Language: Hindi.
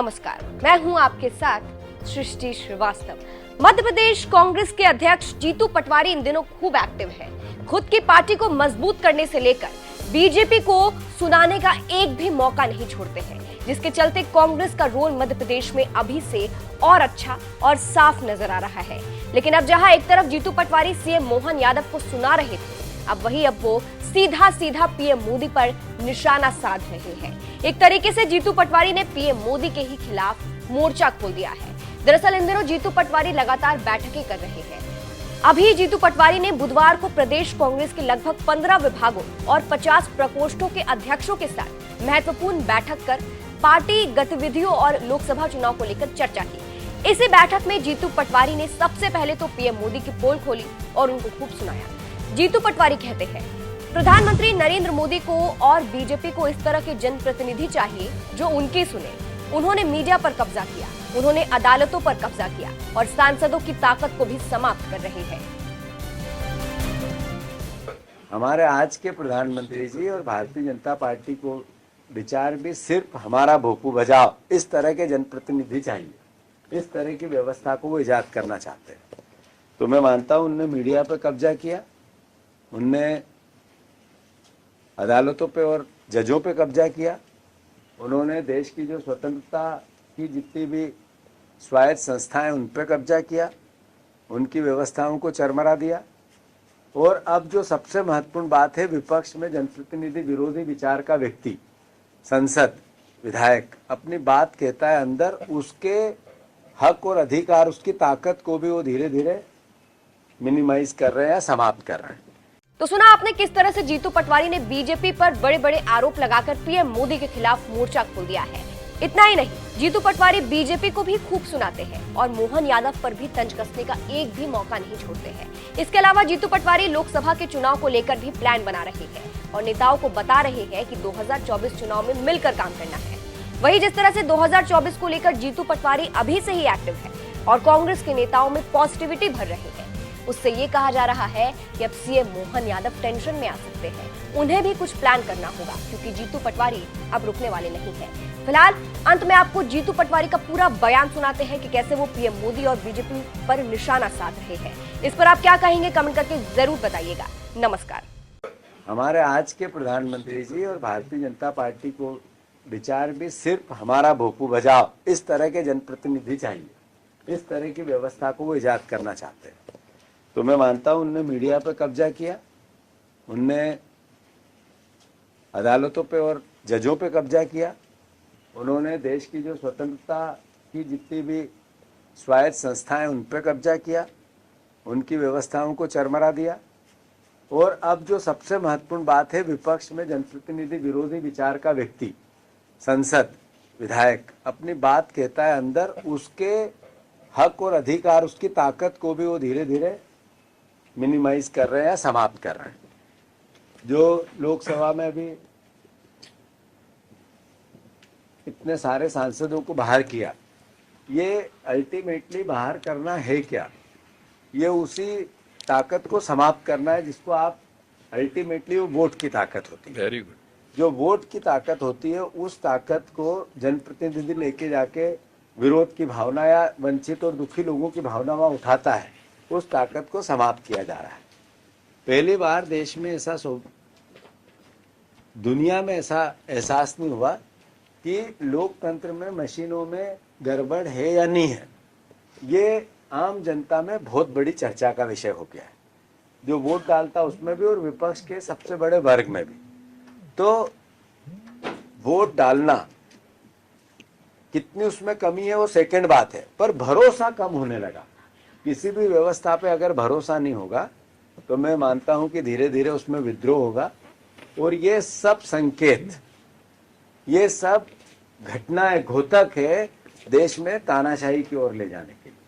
नमस्कार, मैं हूं आपके साथ सृष्टि श्रीवास्तव। मध्य प्रदेश कांग्रेस के अध्यक्ष जीतू पटवारी इन दिनों खूब एक्टिव है। खुद की पार्टी को मजबूत करने से लेकर बीजेपी को सुनाने का एक भी मौका नहीं छोड़ते हैं, जिसके चलते कांग्रेस का रोल मध्य प्रदेश में अभी से और अच्छा और साफ नजर आ रहा है। लेकिन अब जहां एक तरफ जीतू पटवारी सीएम मोहन यादव को सुना रहे थे, अब वो सीधा पीएम मोदी पर निशाना साध रहे हैं। एक तरीके से जीतू पटवारी ने पीएम मोदी के ही खिलाफ मोर्चा खोल दिया है। दरअसल इन दिनों जीतू पटवारी लगातार बैठकें कर रहे हैं। अभी जीतू पटवारी ने बुधवार को प्रदेश कांग्रेस के लगभग 15 विभागों और 50 प्रकोष्ठों के अध्यक्षों के साथ महत्वपूर्ण बैठक कर पार्टी गतिविधियों और लोकसभा चुनाव को लेकर चर्चा की। इसी बैठक में जीतू पटवारी ने सबसे पहले तो पीएम मोदी की पोल खोली और उनको खूब सुनाया। जीतू पटवारी कहते हैं, प्रधानमंत्री नरेंद्र मोदी को और बीजेपी को इस तरह के जनप्रतिनिधि चाहिए जो उनकी सुने। उन्होंने मीडिया पर कब्जा किया, उन्होंने अदालतों पर कब्जा किया और सांसदों की ताकत को भी समाप्त कर रहे हैं। हमारे आज के प्रधानमंत्री जी और भारतीय जनता पार्टी को विचार भी सिर्फ हमारा भोपू बजाओ, इस तरह के जनप्रतिनिधि चाहिए। इस तरह की व्यवस्था को वो इजाद करना चाहते हैं। तो मैं मानता हूं उन्होंने मीडिया पर कब्जा किया, उनने अदालतों पे और जजों पे कब्जा किया, उन्होंने देश की जो स्वतंत्रता की जितनी भी स्वायत्त संस्थाएं उन पे कब्जा किया, उनकी व्यवस्थाओं को चरमरा दिया। और अब जो सबसे महत्वपूर्ण बात है, विपक्ष में जनप्रतिनिधि विरोधी विचार का व्यक्ति, संसद विधायक अपनी बात कहता है अंदर, उसके हक और अधिकार, उसकी ताकत को भी वो धीरे धीरे मिनिमाइज कर रहे हैं, समाप्त कर रहे हैं। तो सुना आपने किस तरह से जीतू पटवारी ने बीजेपी पर बड़े बड़े आरोप लगाकर पीएम मोदी के खिलाफ मोर्चा खोल दिया है। इतना ही नहीं, जीतू पटवारी बीजेपी को भी खूब सुनाते हैं और मोहन यादव पर भी तंज कसने का एक भी मौका नहीं छोड़ते हैं। इसके अलावा जीतू पटवारी लोकसभा के चुनाव को लेकर भी प्लान बना रहे हैं और नेताओं को बता रहे हैं कि 2024 चुनाव में मिलकर काम करना है। वहीं जिस तरह से 2024 को लेकर जीतू पटवारी अभी से ही एक्टिव है और कांग्रेस के नेताओं में पॉजिटिविटी भर रहे हैं, उससे ये कहा जा रहा है कि अब सीएम मोहन यादव टेंशन में आ सकते हैं। उन्हें भी कुछ प्लान करना होगा, क्योंकि जीतू पटवारी अब रुकने वाले नहीं हैं। फिलहाल अंत में आपको जीतू पटवारी का पूरा बयान सुनाते हैं कि कैसे वो पीएम मोदी और बीजेपी पर निशाना साध रहे हैं। इस पर आप क्या कहेंगे, कमेंट करके जरूर बताइएगा। नमस्कार। हमारे आज के प्रधानमंत्री जी और भारतीय जनता पार्टी को विचार भी सिर्फ हमारा भोपू बजाओ, इस तरह के जनप्रतिनिधि चाहिए। इस तरह की व्यवस्था को वो इजाद करना चाहते हैं। तो मैं मानता हूं उन्होंने मीडिया पर कब्जा किया, उनने अदालतों पे और जजों पे कब्जा किया, उन्होंने देश की जो स्वतंत्रता की जितनी भी स्वायत्त संस्थाएं उन पे कब्जा किया, उनकी व्यवस्थाओं को चरमरा दिया। और अब जो सबसे महत्वपूर्ण बात है, विपक्ष में जनप्रतिनिधि विरोधी विचार का व्यक्ति, संसद विधायक अपनी बात कहता है अंदर, उसके हक और अधिकार, उसकी ताकत को भी वो धीरे धीरे मिनिमाइज कर रहे हैं, समाप्त कर रहे हैं। जो लोकसभा में अभी इतने सारे सांसदों को बाहर किया, ये अल्टीमेटली बाहर करना है क्या? ये उसी ताकत को समाप्त करना है जिसको आप अल्टीमेटली, वो वोट की ताकत होती है। Very good. जो वोट की ताकत होती है, उस ताकत को जनप्रतिनिधि लेके जाके विरोध की भावना या वंचित और दुखी लोगों की भावना वहां उठाता है, उस ताकत को समाप्त किया जा रहा है। पहली बार देश में ऐसा, दुनिया में ऐसा एहसास नहीं हुआ कि लोकतंत्र में मशीनों में गड़बड़ है या नहीं है। ये आम जनता में बहुत बड़ी चर्चा का विषय हो गया है, जो वोट डालता उसमें भी और विपक्ष के सबसे बड़े वर्ग में भी। तो वोट डालना कितनी उसमें कमी है वो सेकंड बात है, पर भरोसा कम होने लगा। किसी भी व्यवस्था पे अगर भरोसा नहीं होगा तो मैं मानता हूं कि धीरे धीरे उसमें विद्रोह होगा। और ये सब संकेत, ये सब घटनाएं घोतक है देश में तानाशाही की ओर ले जाने के लिए।